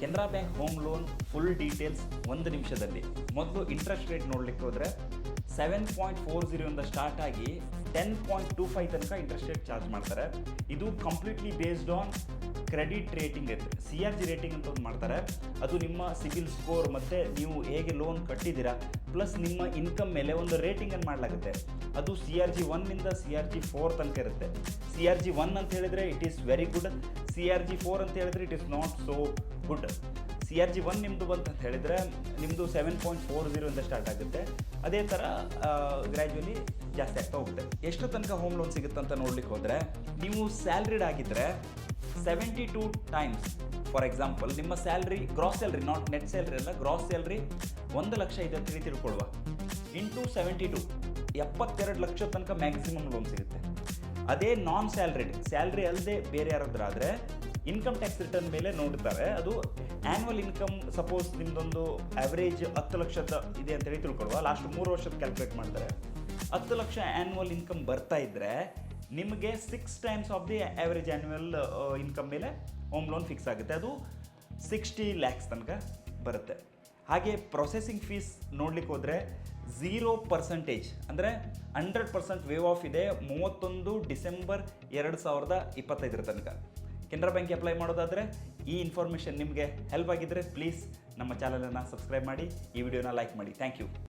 Canara bank home loan full details ಒಂದು ನಿಮಿಷದಲ್ಲಿ. ಮೊದಲು ಇಂಟ್ರೆಸ್ಟ್ ರೇಟ್ ನೋಡಲಿಕ್ಕೆ ಹೋದರೆ 7.40 ಇಂದ ಸ್ಟಾರ್ಟ್ ಆಗಿ 10.25 ತನಕ ಇಂಟ್ರೆಸ್ಟ್ ರೇಟ್ ಚಾರ್ಜ್ ಮಾಡ್ತಾರೆ. ಇದು completely based on credit rating ಇರುತ್ತೆ. CRG ರೇಟಿಂಗ್ ಅಂತ ಒಂದು ಮಾಡ್ತಾರೆ. ಅದು ನಿಮ್ಮ ಸಿಬಿಲ್ ಸ್ಕೋರ್ ಮತ್ತು ನೀವು ಹೇಗೆ ಲೋನ್ ಕಟ್ಟಿದ್ದೀರಾ ಪ್ಲಸ್ ನಿಮ್ಮ ಇನ್ಕಮ್ ಮೇಲೆ ಒಂದು ರೇಟಿಂಗನ್ನು ಮಾಡಲಾಗುತ್ತೆ. ಅದು CRG 1 CRG 4 ತನಕ ಇರುತ್ತೆ. CRG 1 ಅಂತ ಹೇಳಿದರೆ it is very good, CRG 4 ಅಂತ ಹೇಳಿದರೆ it is not so good. CRG 1 ನಿಮ್ಮದು ಬಂತ ಅಂತ ಹೇಳಿದರೆ ನಿಮ್ಮದು 7.40 ಇಂದ ಸ್ಟಾರ್ಟ್ ಆಗುತ್ತೆ. ಅದೇ ಥರ ಗ್ರ್ಯಾಜುವಲಿ ಜಾಸ್ತಿ ಆಗ್ತಾ ಹೋಗುತ್ತೆ. ಎಷ್ಟು ತನಕ ಹೋಮ್ ಲೋನ್ ಸಿಗುತ್ತೆ ಅಂತ ನೋಡ್ಲಿಕ್ಕೆ ಹೋದರೆ, ನೀವು ಸ್ಯಾಲ್ರಿಡ್ ಆಗಿದ್ದರೆ 72 ಟೈಮ್ಸ್. ಫಾರ್ ಎಕ್ಸಾಂಪಲ್, ನಿಮ್ಮ salary gross salary, not net salary ಅಲ್ಲ, ಗ್ರಾಸ್ ಸ್ಯಾಲ್ರಿ 1 ಲಕ್ಷ ಇದೆ ಅಂತ ಹೇಳಿ ತಿಳ್ಕೊಳ್ಳುವ, ಇಂಟು 72 72 ಲಕ್ಷ ತನಕ ಮ್ಯಾಕ್ಸಿಮಮ್ ಲೋನ್ ಸಿಗುತ್ತೆ. ಅದೇ ನಾನ್ ಸ್ಯಾಲ್ರಿಡ್, ಸ್ಯಾಲ್ರಿ ಅಲ್ಲದೆ ಬೇರೆ ಯಾರಾದ್ರೂ ಆದರೆ ಇನ್ಕಮ್ ಟ್ಯಾಕ್ಸ್ ರಿಟರ್ನ್ ಮೇಲೆ ನೋಡ್ತಾರೆ. ಅದು ಆ್ಯನ್ಯುವಲ್ ಇನ್ಕಮ್ ಸಪೋಸ್ ನಿಮ್ಮದೊಂದು ಆ್ಯಾವ್ರೇಜ್ 10 ಲಕ್ಷದ ಇದೆ ಅಂತೇಳಿ ತಿಳ್ಕೊಳ್ಳುವ, ಲಾಸ್ಟ್ 3 ವರ್ಷದ ಕ್ಯಾಲ್ಕುಲೇಟ್ ಮಾಡ್ತಾರೆ. 10 ಲಕ್ಷ ಆ್ಯನ್ಯುವಲ್ ಇನ್ಕಮ್ ಬರ್ತಾ ಇದ್ದರೆ ನಿಮಗೆ 6 times of the average annual income ಮೇಲೆ ಹೋಮ್ ಲೋನ್ ಫಿಕ್ಸ್ ಆಗುತ್ತೆ. ಅದು 60 ಲ್ಯಾಕ್ಸ್ ತನಕ ಬರುತ್ತೆ. ಹಾಗೆ ಪ್ರೊಸೆಸಿಂಗ್ ಫೀಸ್ ನೋಡ್ಲಿಕ್ಕೆ ಹೋದರೆ 0% ಅಂದರೆ 100% ವೇವ್ ಆಫ್ ಇದೆ 31 ಡಿಸೆಂಬರ್ 2025 ತನಕ. ಕೆನರಾ ಬ್ಯಾಂಕ್ ಅಪ್ಲೈ ಮಾಡೋದಾದರೆ ಈ ಇನ್ಫಾರ್ಮೇಷನ್ ನಿಮಗೆ ಹೆಲ್ಪ್ ಆಗಿದ್ದರೆ ಪ್ಲೀಸ್ ನಮ್ಮ ಚಾನಲನ್ನು ಸಬ್ಸ್ಕ್ರೈಬ್ ಮಾಡಿ, ಈ ವಿಡಿಯೋನ ಲೈಕ್ ಮಾಡಿ. Thank you.